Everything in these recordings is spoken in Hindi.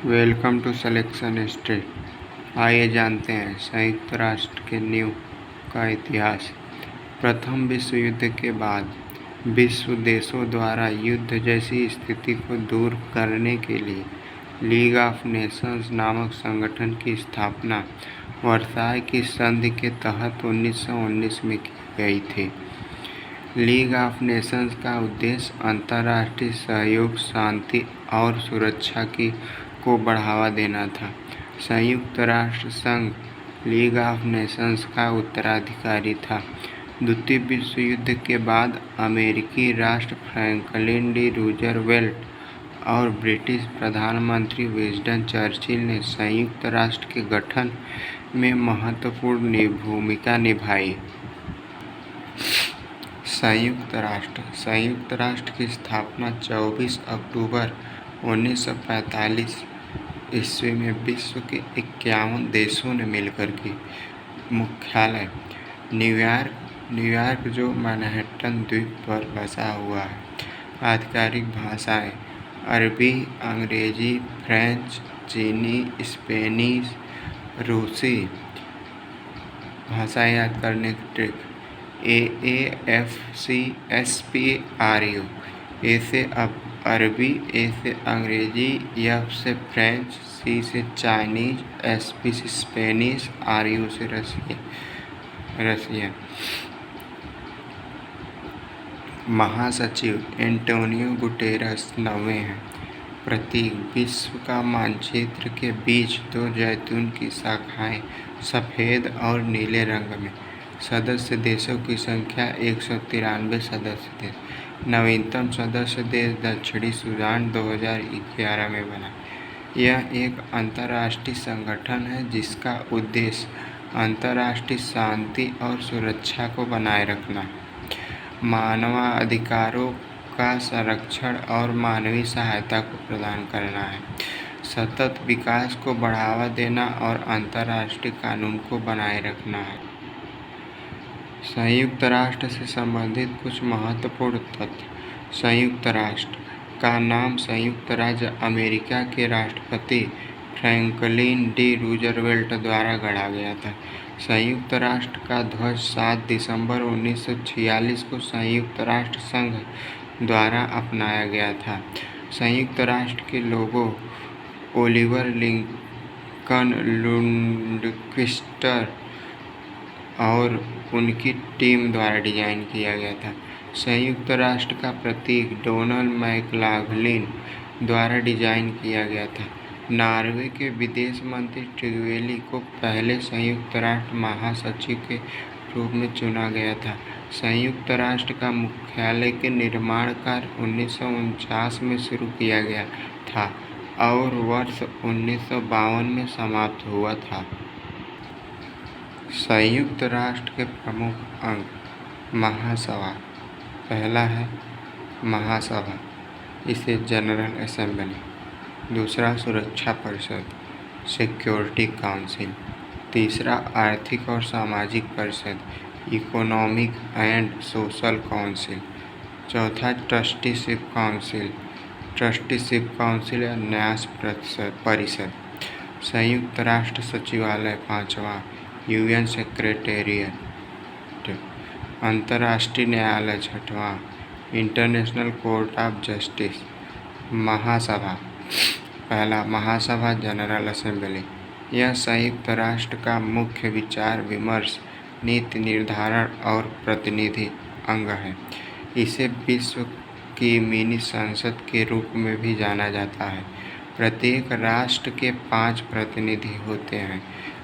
Welcome to selection street. आइए जानते हैं संयुक्त राष्ट्र के नींव का इतिहास। प्रथम विश्व युद्ध के बाद विश्व देशों द्वारा युद्ध जैसी स्थिति को दूर करने के लिए लीग ऑफ नेशंस नामक संगठन की स्थापना वर्साय की संधि के तहत 1919 में की गई थी। लीग ऑफ नेशंस का उद्देश्य अंतर्राष्ट्रीय सहयोग, शांति और सुरक्षा को बढ़ावा देना था। संयुक्त राष्ट्र संघ लीग ऑफ नेशंस का उत्तराधिकारी था। द्वितीय विश्व युद्ध के बाद अमेरिकी राष्ट्र फ्रैंकलिन डी रूजवेल्ट और ब्रिटिश प्रधानमंत्री विंस्टन चर्चिल ने संयुक्त राष्ट्र के गठन में महत्वपूर्ण भूमिका निभाई। संयुक्त राष्ट्र की स्थापना 24 अक्टूबर 1945 ईस्वी में विश्व के 51 देशों ने मिलकर की। मुख्यालय न्यूयॉर्क जो मैनहट्टन द्वीप पर बसा हुआ है। आधिकारिक भाषाएं अरबी, अंग्रेजी, फ्रेंच, चीनी, स्पेनिश, रूसी। भाषा याद करने की ट्रिक: AAFCSPRU। ए से अरबी, ए से अंग्रेजी, एफ से फ्रेंच, सी से चाइनीज, एसपी से स्पेनिश, आरयू से रसिया। महासचिव एंटोनियो गुटेरस 9वें हैं। प्रतीक: विश्व का मानचित्र के बीच दो जैतून की शाखाएं सफ़ेद और नीले रंग में। सदस्य देशों की संख्या 193 सदस्य देश। नवीनतम सदस्य देश दक्षिणी सूडान 2011 में बना। यह एक अंतर्राष्ट्रीय संगठन है जिसका उद्देश्य अंतर्राष्ट्रीय शांति और सुरक्षा को बनाए रखना, मानवाधिकारों का संरक्षण और मानवीय सहायता को प्रदान करना है, सतत विकास को बढ़ावा देना और अंतर्राष्ट्रीय कानून को बनाए रखना है। संयुक्त राष्ट्र से संबंधित कुछ महत्वपूर्ण तथ्य। संयुक्त राष्ट्र का नाम संयुक्त राज्य अमेरिका के राष्ट्रपति फ्रैंकलिन डी रूजवेल्ट द्वारा गढ़ा गया था। संयुक्त राष्ट्र का ध्वज 7 दिसंबर 1946 को संयुक्त राष्ट्र संघ द्वारा अपनाया गया था। संयुक्त राष्ट्र के लोगो ओलिवर लिंकन लुंडक्विस्ट और उनकी टीम द्वारा डिजाइन किया गया था। संयुक्त राष्ट्र का प्रतीक डोनाल्ड मैक्लाघलिन द्वारा डिजाइन किया गया था। नॉर्वे के विदेश मंत्री ट्रिगवेली को पहले संयुक्त राष्ट्र महासचिव के रूप में चुना गया था। संयुक्त राष्ट्र का मुख्यालय के निर्माण कार्य 1949 में शुरू किया गया था और वर्ष 1952 में समाप्त हुआ था। संयुक्त राष्ट्र के प्रमुख अंग। महासभा। पहला है महासभा, इसे जनरल असेंबली। दूसरा सुरक्षा परिषद, सिक्योरिटी काउंसिल। तीसरा आर्थिक और सामाजिक परिषद, इकोनॉमिक एंड सोशल काउंसिल। चौथा ट्रस्टीशिप काउंसिल या न्यास परिषद। संयुक्त राष्ट्र सचिवालय। पांचवा यूएन सेक्रेटेरिएट। अंतर्राष्ट्रीय न्यायालय। छठवां इंटरनेशनल कोर्ट ऑफ जस्टिस। महासभा। पहला महासभा जनरल असेंबली। यह संयुक्त राष्ट्र का मुख्य विचार विमर्श, नीति निर्धारण और प्रतिनिधि अंग है। इसे विश्व की मिनी संसद के रूप में भी जाना जाता है। प्रत्येक राष्ट्र के 5 प्रतिनिधि होते हैं,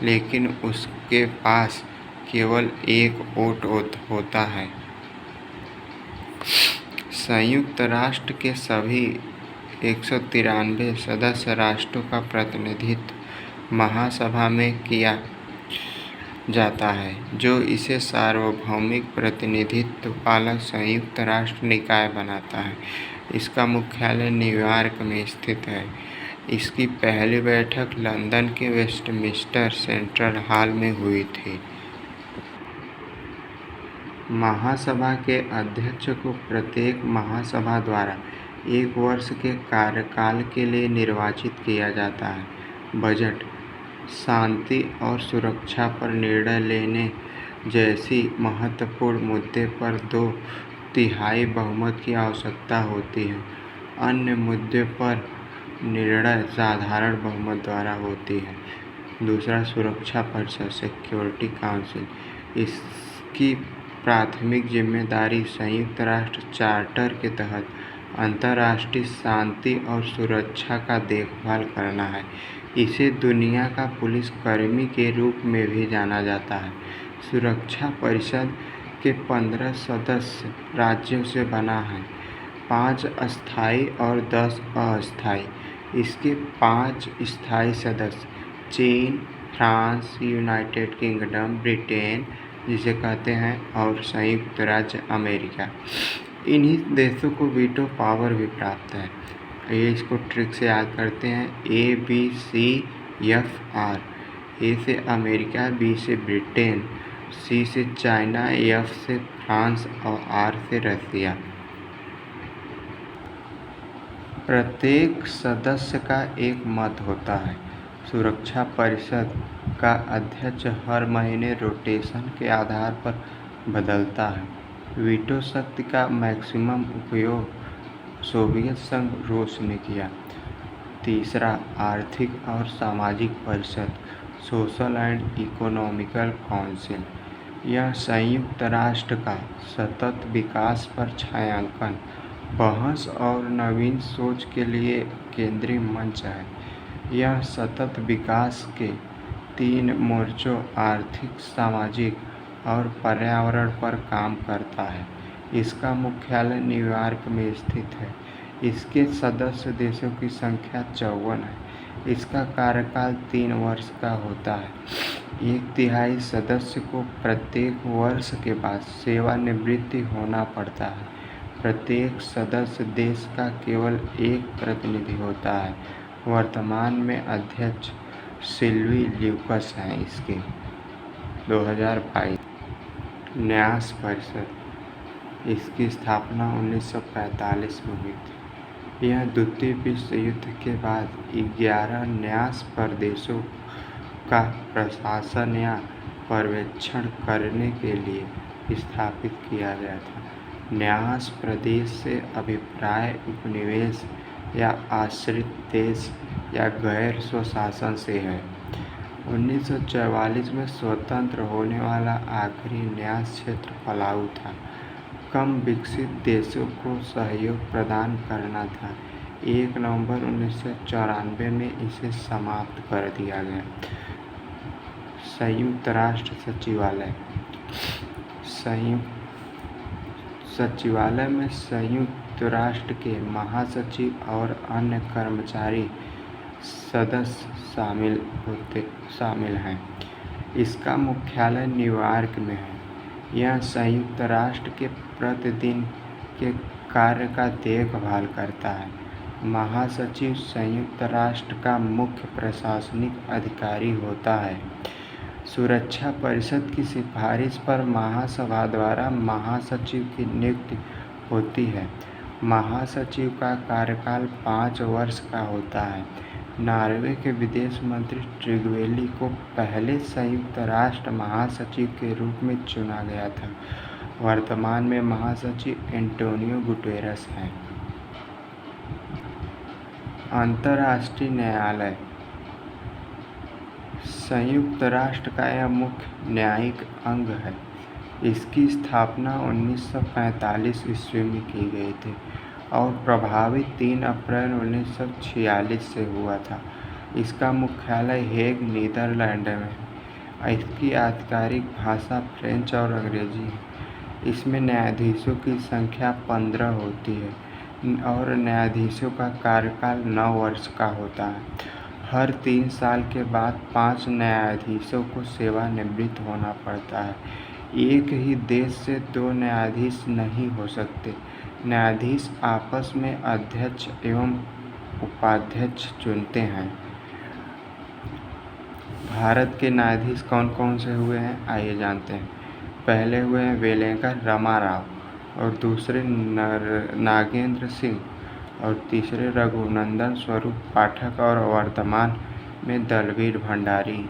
लेकिन उसके पास केवल एक वोट होता है। संयुक्त राष्ट्र के सभी 193 सदस्य राष्ट्रों का प्रतिनिधित्व महासभा में किया जाता है, जो इसे सार्वभौमिक प्रतिनिधित्व वाला संयुक्त राष्ट्र निकाय बनाता है। इसका मुख्यालय न्यूयॉर्क में स्थित है। इसकी पहली बैठक लंदन के वेस्टमिंस्टर सेंट्रल हॉल में हुई थी। महासभा के अध्यक्ष को प्रत्येक महासभा द्वारा 1 वर्ष के कार्यकाल के लिए निर्वाचित किया जाता है। बजट शांति और सुरक्षा पर निर्णय लेने जैसी महत्वपूर्ण मुद्दे पर 2/3 बहुमत की आवश्यकता होती है। अन्य मुद्दे पर निर्णय साधारण बहुमत द्वारा होती है। दूसरा, सुरक्षा परिषद सिक्योरिटी काउंसिल। इसकी प्राथमिक जिम्मेदारी संयुक्त राष्ट्र चार्टर के तहत अंतर्राष्ट्रीय शांति और सुरक्षा का देखभाल करना है। इसे दुनिया का पुलिसकर्मी के रूप में भी जाना जाता है। सुरक्षा परिषद के 15 सदस्य राज्यों से बना है, 5 स्थायी और 10 अस्थायी। इसके 5 स्थायी सदस्य चीन, फ्रांस, यूनाइटेड किंगडम, ब्रिटेन जिसे कहते हैं, और संयुक्त राज्य अमेरिका। इन्हीं देशों को वीटो पावर भी प्राप्त है। ये इसको ट्रिक से याद करते हैं, ABCFR। ए से अमेरिका, B से ब्रिटेन, C से चाइना, F से फ्रांस और R से रसिया। प्रत्येक सदस्य का एक मत होता है। सुरक्षा परिषद का अध्यक्ष हर महीने रोटेशन के आधार पर बदलता है। वीटो शक्ति का मैक्सिमम उपयोग सोवियत संघ रूस ने किया। तीसरा, आर्थिक और सामाजिक परिषद सोशल एंड इकोनॉमिकल काउंसिल। यह संयुक्त राष्ट्र का सतत विकास पर छायांकन, बहस और नवीन सोच के लिए केंद्रीय मंच है। यह सतत विकास के 3 मोर्चों आर्थिक, सामाजिक और पर्यावरण पर काम करता है। इसका मुख्यालय न्यूयॉर्क में स्थित है। इसके सदस्य देशों की संख्या 54 है। इसका कार्यकाल 3 वर्ष का होता है। 1/3 सदस्य को प्रत्येक वर्ष के बाद सेवानिवृत्ति होना पड़ता है। प्रत्येक सदस्य देश का केवल एक प्रतिनिधि होता है। वर्तमान में अध्यक्ष सिल्वी ल्यूकस हैं। इसके 2022। न्यास परिषद। इसकी स्थापना 1945 में हुई थी। यह द्वितीय विश्व युद्ध के बाद 11 न्यास प्रदेशों का प्रशासन या पर्यवेक्षण करने के लिए स्थापित किया गया था। न्यास प्रदेश से अभिप्राय उपनिवेश या आश्रित देश या गैर स्वशासन से है। 1944 में स्वतंत्र होने वाला आखिरी न्यास क्षेत्र पलाऊ था। कम विकसित देशों को सहयोग प्रदान करना था। 1 नवंबर 1994 में इसे समाप्त कर दिया गया। संयुक्त राष्ट्र सचिवालय। सचिवालय में संयुक्त राष्ट्र के महासचिव और अन्य कर्मचारी सदस्य शामिल हैं। इसका मुख्यालय न्यूयॉर्क में है। यह संयुक्त राष्ट्र के प्रतिदिन के कार्य का देखभाल करता है। महासचिव संयुक्त राष्ट्र का मुख्य प्रशासनिक अधिकारी होता है। सुरक्षा परिषद की सिफारिश पर महासभा द्वारा महासचिव की नियुक्ति होती है। महासचिव का कार्यकाल 5 वर्ष का होता है। नॉर्वे के विदेश मंत्री ट्रिगवेली को पहले संयुक्त राष्ट्र महासचिव के रूप में चुना गया था। वर्तमान में महासचिव एंटोनियो गुटेरस हैं। अंतर्राष्ट्रीय न्यायालय। संयुक्त राष्ट्र का यह मुख्य न्यायिक अंग है। इसकी स्थापना 1945 ईस्वी में की गई थी और प्रभावी 3 अप्रैल 1946 से हुआ था। इसका मुख्यालय हेग, नीदरलैंड में है। इसकी आधिकारिक भाषा फ्रेंच और अंग्रेजी है। इसमें न्यायाधीशों की संख्या 15 होती है और न्यायाधीशों का कार्यकाल 9 वर्ष का होता है। हर 3 साल के बाद 5 न्यायाधीशों को सेवानिवृत्त होना पड़ता है। एक ही देश से 2 न्यायाधीश नहीं हो सकते। न्यायाधीश आपस में अध्यक्ष एवं उपाध्यक्ष चुनते हैं। भारत के न्यायाधीश कौन कौन से हुए हैं, आइए जानते हैं। पहले हुए हैं वेलेकर रामाराव और दूसरे नागेंद्र सिंह और तीसरे रघुनंदन स्वरूप पाठक और वर्तमान में दलवीर भंडारी।